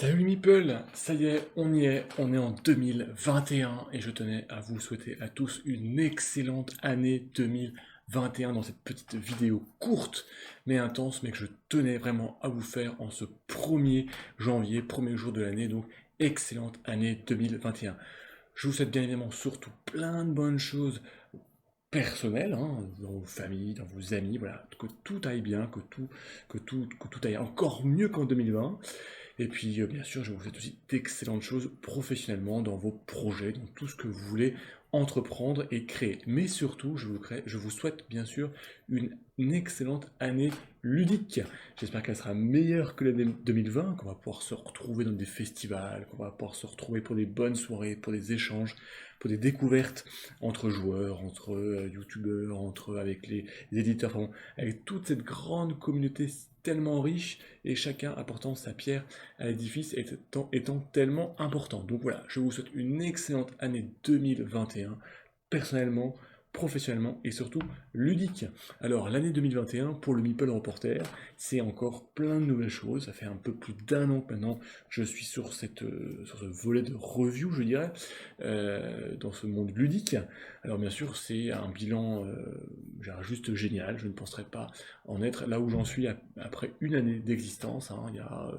Salut Meeple, ça y est, on est en 2021 et je tenais à vous souhaiter à tous une excellente année 2021 dans cette petite vidéo courte mais intense mais que je tenais vraiment à vous faire en ce 1er janvier, premier jour de l'année, donc excellente année 2021. Je vous souhaite bien évidemment surtout plein de bonnes choses personnelles, hein, dans vos familles, dans vos amis, voilà, que tout aille bien, que tout aille encore mieux qu'en 2020. Et puis, bien sûr, je vous souhaite aussi d'excellentes choses professionnellement dans vos projets, dans tout ce que vous voulez entreprendre et créer. Mais surtout, je vous souhaite bien sûr une excellente année ludique. J'espère qu'elle sera meilleure que l'année 2020, qu'on va pouvoir se retrouver dans des festivals, qu'on va pouvoir se retrouver pour des bonnes soirées, pour des échanges, pour des découvertes entre joueurs, entre youtubeurs, avec les éditeurs, enfin, bon, avec toute cette grande communauté tellement riche et chacun apportant sa pierre à l'édifice étant tellement important. Donc voilà, je vous souhaite une excellente année 2021, personnellement, professionnellement et surtout ludique. Alors l'année 2021 pour le Meeple Reporter, c'est encore plein de nouvelles choses. Ça fait un peu plus d'un an que maintenant je suis sur ce volet de review, je dirais, dans ce monde ludique. Alors bien sûr, c'est un bilan juste génial. Je ne penserais pas en être là où j'en suis après une année d'existence, hein. Il y a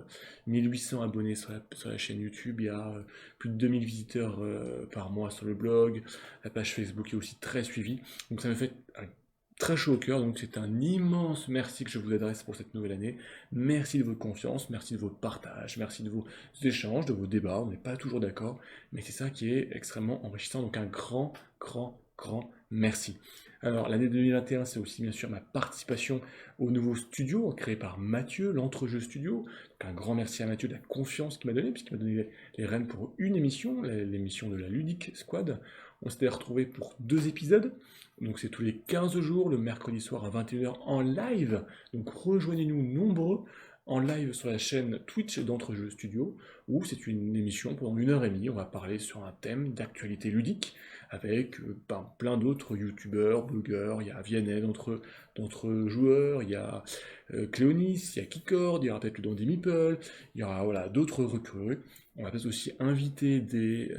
1800 abonnés sur la chaîne YouTube, il y a plus de 2000 visiteurs par mois sur le blog, la page Facebook est aussi très suivie, donc ça me fait très chaud au cœur, donc c'est un immense merci que je vous adresse pour cette nouvelle année. Merci de votre confiance, merci de votre partage, merci de vos échanges, de vos débats, on n'est pas toujours d'accord, mais c'est ça qui est extrêmement enrichissant, donc un grand merci. Alors l'année 2021, c'est aussi bien sûr ma participation au nouveau studio créé par Mathieu, l'Entrejeu Studio. Donc un grand merci à Mathieu de la confiance qu'il m'a donnée, puisqu'il m'a donné les rênes pour une émission, l'émission de la Ludique Squad. On s'était retrouvés pour 2 épisodes, donc c'est tous les 15 jours, le mercredi soir à 21h en live. Donc rejoignez-nous nombreux en live sur la chaîne Twitch d'Entrejeu Studio, où c'est une émission pendant 1h30, on va parler sur un thème d'actualité ludique, avec plein d'autres youtubeurs, blogueurs, il y a Vianney d'entre joueurs, il y a Cléonis, il y a Keycord, il y aura peut-être le Dandy Meeple, il y aura voilà, d'autres recrues. On va peut-être aussi inviter des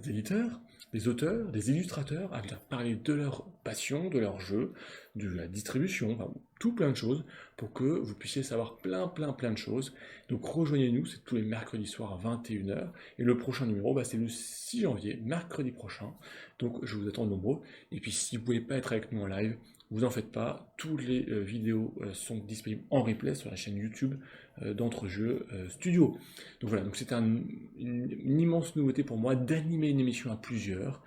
éditeurs, des auteurs, des illustrateurs à venir parler de leur passion, de leur jeu, de la distribution, enfin, tout plein de choses pour que vous puissiez savoir plein de choses. Donc rejoignez-nous, c'est tous les mercredis soirs à 21h. Et le prochain numéro, c'est le 6 janvier, mercredi prochain. Donc je vous attends nombreux. Et puis si vous ne pouvez pas être avec nous en live, vous en faites pas, toutes les vidéos sont disponibles en replay sur la chaîne YouTube d'Entrejeu Studio. Donc voilà, donc c'est une immense nouveauté pour moi d'animer une émission à plusieurs.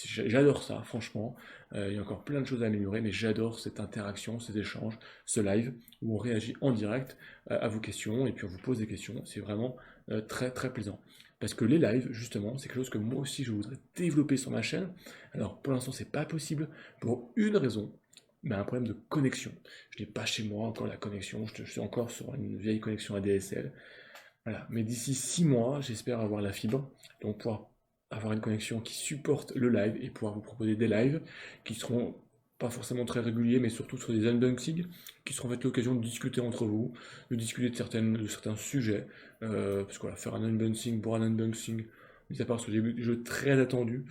J'adore ça, franchement. Il y a encore plein de choses à améliorer, mais j'adore cette interaction, ces échanges, ce live où on réagit en direct à vos questions et puis on vous pose des questions. C'est vraiment très plaisant. Parce que les lives, justement, c'est quelque chose que moi aussi je voudrais développer sur ma chaîne. Alors pour l'instant, c'est pas possible pour une raison, mais un problème de connexion. Je n'ai pas chez moi encore la connexion, je suis encore sur une vieille connexion ADSL. Voilà. Mais d'ici 6 mois, j'espère avoir la fibre, donc pouvoir avoir une connexion qui supporte le live et pouvoir vous proposer des lives qui seront pas forcément très réguliers, mais surtout sur des unboxings, qui seront en fait l'occasion de discuter entre vous, de discuter de certains sujets, parce que voilà, faire un unboxing pour un unboxing, mis à part sur des jeux très attendus,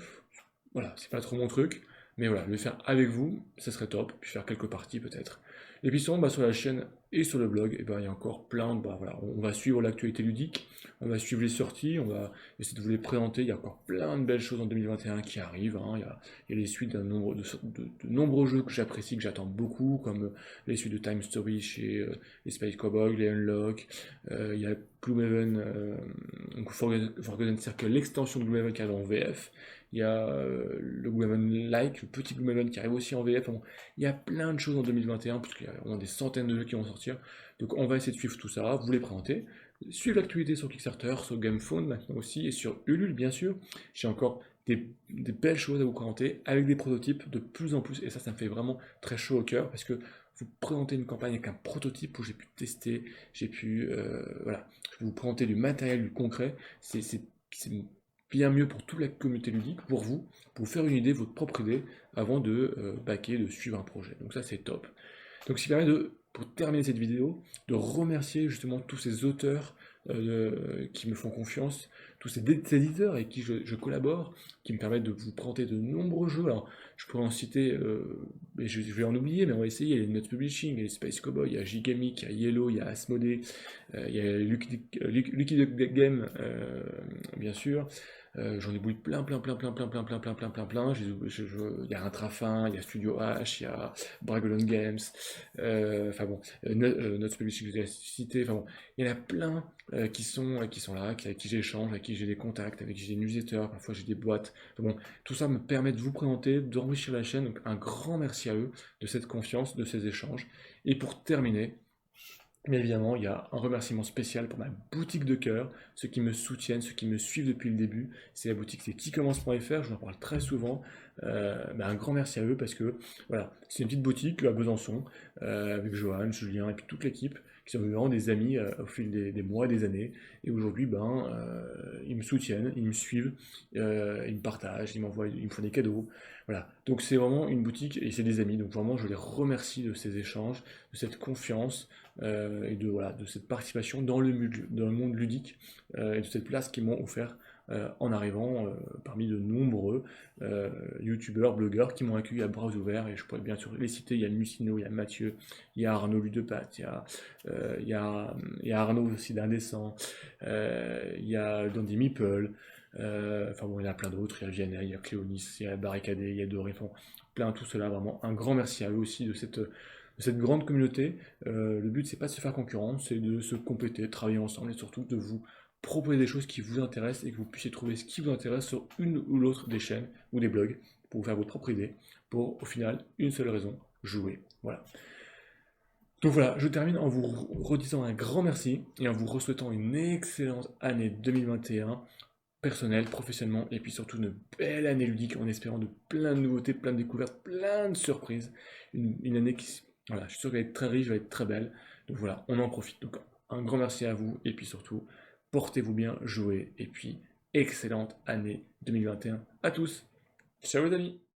voilà, c'est pas trop mon truc, mais voilà, le faire avec vous, ça serait top, puis faire quelques parties peut-être. Et puis sinon, sur la chaîne et sur le blog, il y a encore voilà, on va suivre l'actualité ludique, on va suivre les sorties, on va essayer de vous les présenter, il y a encore plein de belles choses en 2021 qui arrivent, hein. Il y a les suites d'un nombre de nombreux jeux que j'apprécie, que j'attends beaucoup, comme les suites de Time Story chez les Space Cowboys, les Unlock, il y a Gloomhaven, donc Forgotten Circle, l'extension de Gloomhaven qui arrive en VF, il y a le Gloomhaven Like, le petit Gloomhaven qui arrive aussi en VF. Bon, il y a plein de choses en 2021, puisqu'il y a vraiment des centaines de jeux qui vont sortir. Donc on va essayer de suivre tout ça, vous les présenter. Suivre l'actualité sur Kickstarter, sur GamePhone maintenant aussi, et sur Ulule bien sûr. J'ai encore des belles choses à vous présenter, avec des prototypes de plus en plus, et ça me fait vraiment très chaud au cœur, parce que vous présenter une campagne avec un prototype où j'ai pu tester, j'ai pu, voilà, je vais vous présenter du matériel, du concret, c'est bien mieux pour toute la communauté ludique, pour vous faire une idée, votre propre idée, avant de baquer, de suivre un projet. Donc ça c'est top. Donc ce qui permet pour terminer cette vidéo, de remercier justement tous ces auteurs qui me font confiance, tous ces éditeurs avec qui je collabore, qui me permettent de vous présenter de nombreux jeux. Alors, je pourrais en citer, mais je vais en oublier, mais on va essayer. Il y a Nuts Publishing, il y a les Space Cowboy, il y a Gigamic, il y a Yellow, il y a Asmodee, il y a Lucky Duck Game, bien sûr. J'en ai oublié plein. Il y a Intrafin, il y a Studio H, il y a Bragelon Games, enfin bon, Nuts Publishing, je vous ai cité, enfin bon, il y en a plein qui sont là, avec qui j'échange, avec qui j'ai des contacts, avec qui j'ai des newsletters, parfois j'ai des boîtes. Enfin bon, tout ça me permet de vous présenter, d'enrichir la chaîne, donc un grand merci à eux de cette confiance, de ces échanges. Et pour terminer, mais évidemment, il y a un remerciement spécial pour ma boutique de cœur, ceux qui me soutiennent, ceux qui me suivent depuis le début. C'est la boutique, c'est quicommence.fr, je vous en parle très souvent. Un grand merci à eux parce que voilà, c'est une petite boutique à Besançon, avec Johan, Julien et puis toute l'équipe, qui sont vraiment des amis au fil des mois, des années. Et aujourd'hui, ils me soutiennent, ils me suivent, ils me partagent, ils me font des cadeaux. Voilà, donc c'est vraiment une boutique et c'est des amis. Donc vraiment, je les remercie de ces échanges, de cette confiance et voilà, de cette participation dans le monde ludique et de cette place qu'ils m'ont offert en arrivant parmi de nombreux youtubeurs, blogueurs qui m'ont accueilli à bras ouverts. Et je pourrais bien sûr les citer. Il y a Lucino, il y a Mathieu, il y a Arnaud Ludepat, il y a Arnaud aussi d'Indécent, il y a Dandy Meeple. Enfin bon, il y en a plein d'autres, il y a Vianney, il y a Cléonis, il y a Barricadé, il y a Doré, enfin, plein, tout cela, vraiment un grand merci à eux aussi de cette grande communauté. Le but, c'est pas de se faire concurrence, c'est de se compléter, de travailler ensemble et surtout de vous proposer des choses qui vous intéressent et que vous puissiez trouver ce qui vous intéresse sur une ou l'autre des chaînes ou des blogs pour vous faire votre propre idée, pour au final une seule raison, jouer. Voilà. Donc voilà, je termine en vous redisant un grand merci et en vous souhaitant une excellente année 2021, personnelle, professionnellement, et puis surtout une belle année ludique en espérant de plein de nouveautés, plein de découvertes, plein de surprises. Une année qui, voilà, je suis sûr qu'elle va être très riche, va être très belle. Donc voilà, on en profite. Donc un grand merci à vous, et puis surtout, portez-vous bien, jouez, et puis excellente année 2021 à tous. Ciao les amis!